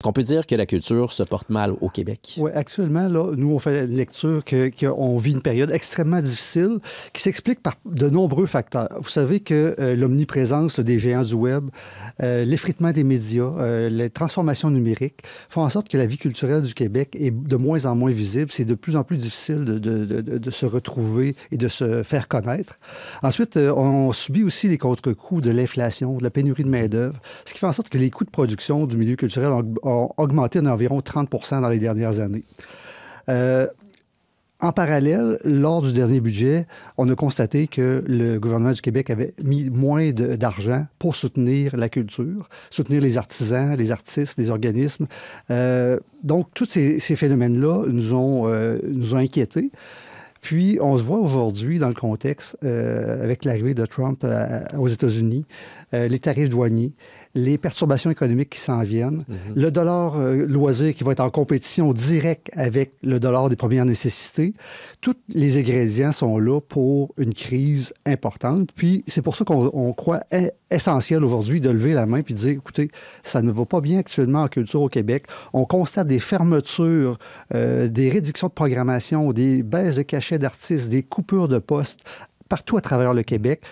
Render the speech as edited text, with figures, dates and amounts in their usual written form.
qu'on peut dire que la culture se porte mal au Québec? Oui, actuellement, là, nous, on fait une lecture qu'on vit une période extrêmement difficile qui s'explique par de nombreux facteurs. Vous savez que l'omniprésence des géants du web, l'effritement des médias, les transformations numériques font en sorte que la vie culturelle du Québec est de moins en moins visible. C'est de plus en plus difficile de se retrouver et de se faire connaître. Ensuite, on subit aussi les contre-coups de l'inflation, de la pénurie de main-d'œuvre, ce qui fait en sorte que les coûts de production du milieu culturel ont augmenté d'environ 30 dans les dernières années. En parallèle, lors du dernier budget, on a constaté que le gouvernement du Québec avait mis moins d'argent pour soutenir la culture, soutenir les artisans, les artistes, les organismes. Donc, tous ces phénomènes-là nous ont inquiétés. Puis, on se voit aujourd'hui dans le contexte, avec l'arrivée de Trump aux États-Unis, les tarifs douaniers, les perturbations économiques qui s'en viennent, le dollar loisir qui va être en compétition directe avec le dollar des premières nécessités. Tous les ingrédients sont là pour une crise importante. Puis, c'est pour ça qu'on croit essentiel aujourd'hui de lever la main puis de dire, écoutez, ça ne va pas bien actuellement en culture au Québec. On constate des fermetures, des réductions de programmation, des baisses de cachets d'artistes, des coupures de postes partout à travers le Québec.